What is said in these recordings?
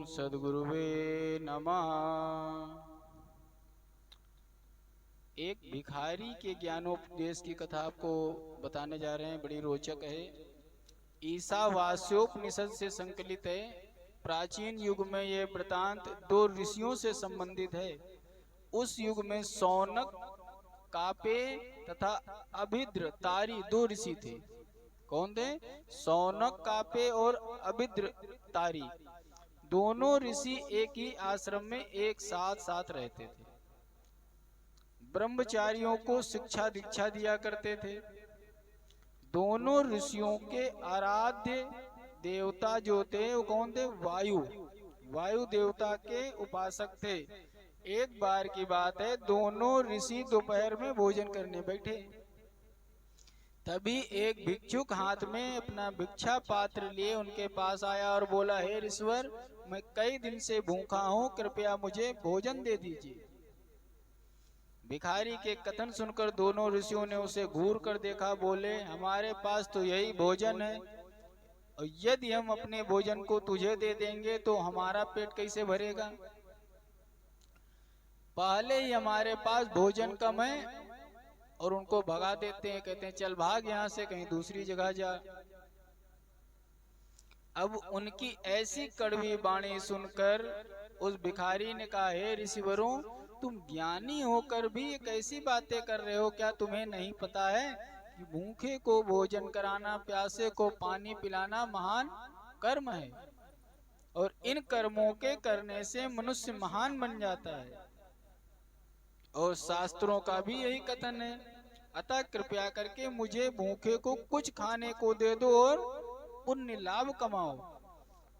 सद्गुरुवे नमः। एक भिखारी के ज्ञानोपदेश की कथा आपको बताने जा रहे हैं, बड़ी रोचक है। ईशावास्योपनिषद से संकलित है। प्राचीन युग में यह वृतांत दो ऋषियों से संबंधित है। उस युग में सौनक, कापे तथा अभिद्र तारी दो ऋषि थे। कौन थे? सौनक, कापे और अभिद्र तारी। दोनों ऋषि एक ही आश्रम में एक साथ साथ रहते थे। ब्रह्मचारियों को शिक्षा दीक्षा दिया करते थे। दोनों ऋषियों के आराध्य देवता जो थे वो कौन थे? वायु। वायु देवता के उपासक थे। एक बार की बात है, दोनों ऋषि दोपहर में भोजन करने बैठे। तभी एक भिक्षुक हाथ में अपना भिक्षा पात्र लिए उनके पास आया और बोला, हे ऋषिवर, मैं कई दिन से भूखा हूँ, कृपया मुझे भोजन दे दीजिए। भिखारी के कथन सुनकर दोनों ऋषियों ने उसे घूर कर देखा। बोले, हमारे पास तो यही भोजन है, और यदि हम अपने भोजन को तुझे दे देंगे तो हमारा पेट कैसे भरेगा? पहले ही हमारे पास भोजन कम है। और उनको भगा देते हैं, कहते हैं चल भाग यहाँ से, कहीं दूसरी जगह जा। अब उनकी ऐसी कड़वी वाणी सुनकर उस भिखारी ने कहा, हे ऋषिवरों, तुम ज्ञानी होकर भी ये कैसी बातें कर रहे हो? क्या तुम्हें नहीं पता है कि भूखे को भोजन कराना, प्यासे को पानी पिलाना महान कर्म है, और इन कर्मों के करने से मनुष्य महान बन जाता है, और शास्त्रों का भी यही कथन है। अतः कृपया करके मुझे भूखे को कुछ खाने को दे दो और पुण्य लाभ कमाओ।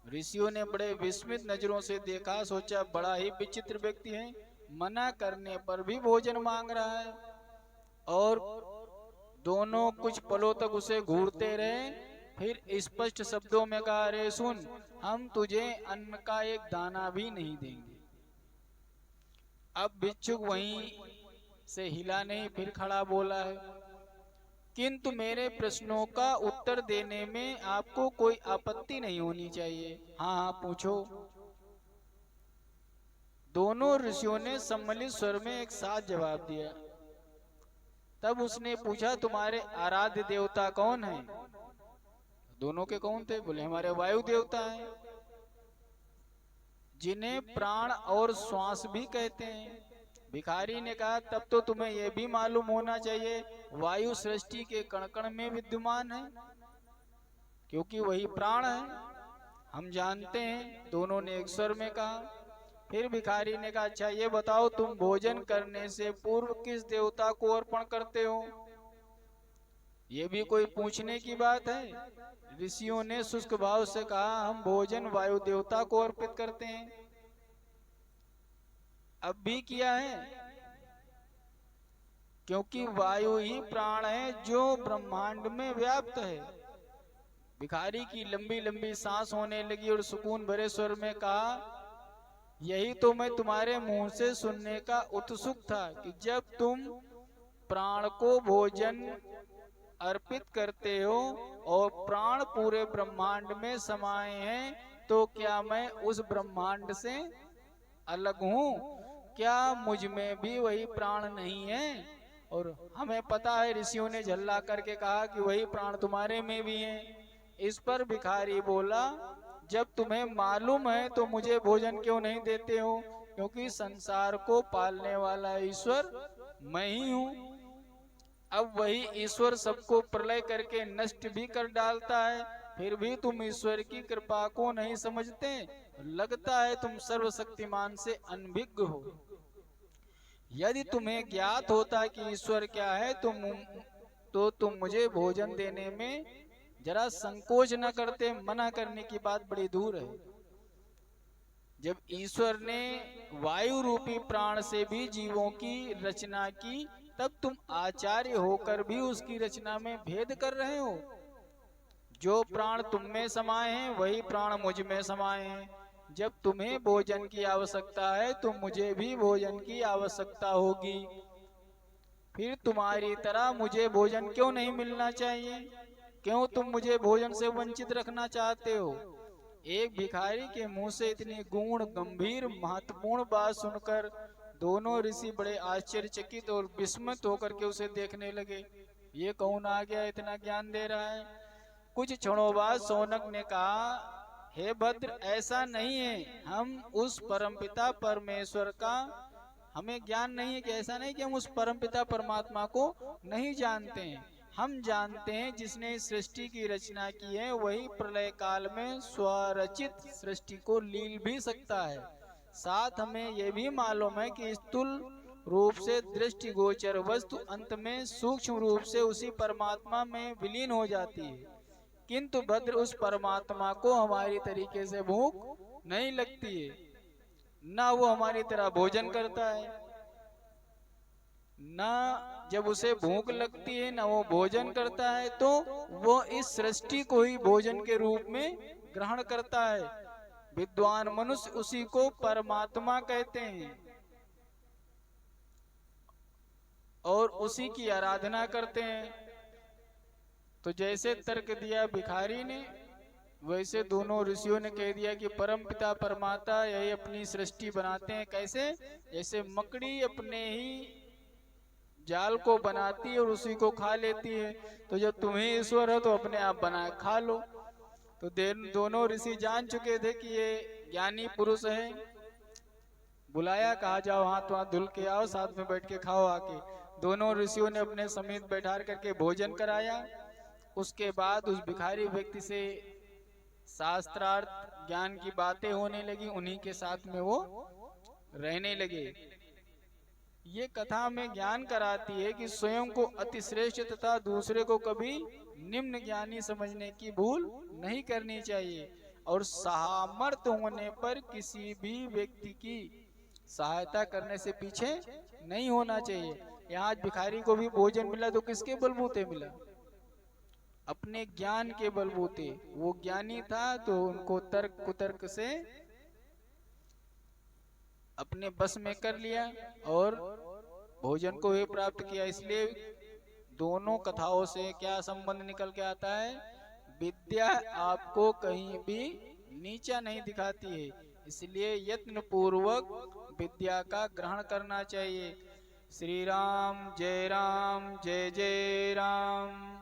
ऋषियों ने बड़े विस्मित नजरों से देखा, सोचा बड़ा ही विचित्र व्यक्ति है, मना करने पर भी भोजन मांग रहा है। और दोनों कुछ पलों तक उसे घूरते रहे। फिर स्पष्ट शब्दों में कहा, अरे सुन, हम तुझे अन्न का एक दाना भी नहीं देंगे। अब भिक्षुक वहीं से हिला नहीं, फिर खड़ा बोला है, किंतु मेरे प्रश्नों का उत्तर देने में आपको कोई आपत्ति नहीं होनी चाहिए। हाँ हाँ, पूछो। दोनों ऋषियों ने सम्मिलित स्वर में एक साथ जवाब दिया। तब उसने पूछा, तुम्हारे आराध्य देवता कौन हैं? दोनों के कौन थे? बोले, हमारे वायु देवता हैं, जिन्हें प्राण और श्वास भी कहते हैं। भिखारी ने कहा, तब तो तुम्हें यह भी मालूम होना चाहिए, वायु सृष्टि के कण कण में विद्यमान है, क्योंकि वही प्राण है। हम जानते हैं, दोनों ने एक स्वर में कहा। फिर भिखारी ने कहा, अच्छा ये बताओ, तुम भोजन करने से पूर्व किस देवता को अर्पण करते हो? ये भी कोई पूछने की बात है? ऋषियों ने शुष्क भाव से कहा, हम भोजन वायु देवता को अर्पित करते हैं। अब भी किया है, क्योंकि वायु ही प्राण है जो ब्रह्मांड में व्याप्त है। भिखारी की लंबी लंबी सांस होने लगी और सुकून भरे स्वर में कहा, यही तो मैं तुम्हारे मुंह से सुनने का उत्सुक था कि जब तुम प्राण को भोजन अर्पित करते हो और प्राण पूरे ब्रह्मांड में समाये हैं, तो क्या मैं उस ब्रह्मांड से अलग हूँ? क्या मुझ में भी वही प्राण नहीं है? और हमें पता है, ऋषियों ने झल्ला करके कहा कि वही प्राण तुम्हारे में भी हैं। इस पर भिखारी बोला, जब तुम्हें मालूम है तो मुझे भोजन क्यों नहीं देते हो? क्योंकि संसार को पालने वाला ईश्वर मैं ही हूँ। अब वही ईश्वर सबको प्रलय करके नष्ट भी कर डालता है, फिर भी तुम ईश्वर की कृपा को नहीं समझते। लगता है तुम सर्वशक्तिमान से अनभिज्ञ हो। यदि तुम्हें ज्ञात होता कि ईश्वर क्या है तो तुम मुझे भोजन देने में जरा संकोच न करते। मना करने की बात बड़ी दूर है। जब ईश्वर ने वायु रूपी प्राण से भी जीवों की रचना की, तब तुम आचार्य होकर भी उसकी रचना में भेद कर रहे हो। जो प्राण तुम में समाये हैं वही प्राण मुझ में समाये हैं। जब तुम्हें भोजन की आवश्यकता है तो मुझे भी भोजन की आवश्यकता होगी। फिर तुम्हारी तरह मुझे भोजन क्यों नहीं मिलना चाहिए? क्यों तुम मुझे भोजन से वंचित रखना चाहते हो? एक भिखारी के मुंह से इतनी गुण गंभीर महत्वपूर्ण बात सुनकर दोनों ऋषि बड़े आश्चर्यचकित और विस्मित होकर के उसे देखने लगे। ये कौन आ गया, इतना ज्ञान दे रहा है। कुछ क्षणों बाद शौनक ने कहा, हे भद्र, ऐसा नहीं है, हम उस परमपिता परमेश्वर का हमें ज्ञान नहीं है कि ऐसा नहीं कि हम उस परमपिता परमात्मा को नहीं जानते हैं। हम जानते हैं जिसने सृष्टि की रचना की है वही प्रलय काल में स्वरचित सृष्टि को लील भी सकता है। साथ हमें यह भी मालूम है कि स्थूल रूप से दृष्टिगोचर वस्तु अंत में सूक्ष्म रूप से उसी परमात्मा में विलीन हो जाती है। किंतु भद्र, उस परमात्मा को हमारी तरीके से भूख नहीं लगती है, ना वो हमारी तरह भोजन करता है, ना जब उसे भूख लगती है ना वो भोजन करता है, तो वो इस सृष्टि को ही भोजन के रूप में ग्रहण करता है। विद्वान मनुष्य उसी को परमात्मा कहते हैं और उसी की आराधना करते हैं। तो जैसे तर्क दिया भिखारी ने, वैसे दोनों ऋषियों ने कह दिया कि परम पिता परमात्मा यही अपनी सृष्टि बनाते हैं। कैसे? जैसे मकड़ी अपने ही जाल को बनाती है और उसी को खा लेती है, तो जब तुम्हें ईश्वर हो तो अपने आप बना खा लो। तो दोनों ऋषि जान चुके थे कि ये ज्ञानी पुरुष है। बुलाया, कहा जाओ हाथ वहां धुल के आओ, साथ में बैठ के खाओ आके। दोनों ऋषियों ने अपने समेत बैठा करके भोजन कराया। उसके बाद उस भिखारी व्यक्ति से शास्त्रार्थ ज्ञान की बातें होने लगी, उन्हीं के साथ में वो रहने लगे। ये कथा में ज्ञान कराती है कि स्वयं को अतिश्रेष्ठ तथा दूसरे को कभी निम्न ज्ञानी समझने की भूल नहीं करनी चाहिए और सामर्थ्य होने पर किसी भी व्यक्ति की सहायता करने से पीछे नहीं होना चाहिए। यहाँ भिखारी को भी भोजन मिला तो किसके बलबूते मिला? अपने ज्ञान के बलबूते। वो ज्ञानी था तो उनको तर्क कुतर्क से अपने बस में कर लिया और भोजन को ही प्राप्त किया। इसलिए दोनों कथाओं से क्या संबंध निकल के आता है? विद्या आपको कहीं भी नीचा नहीं दिखाती है, इसलिए यत्न पूर्वक विद्या का ग्रहण करना चाहिए। श्री राम जय जय राम।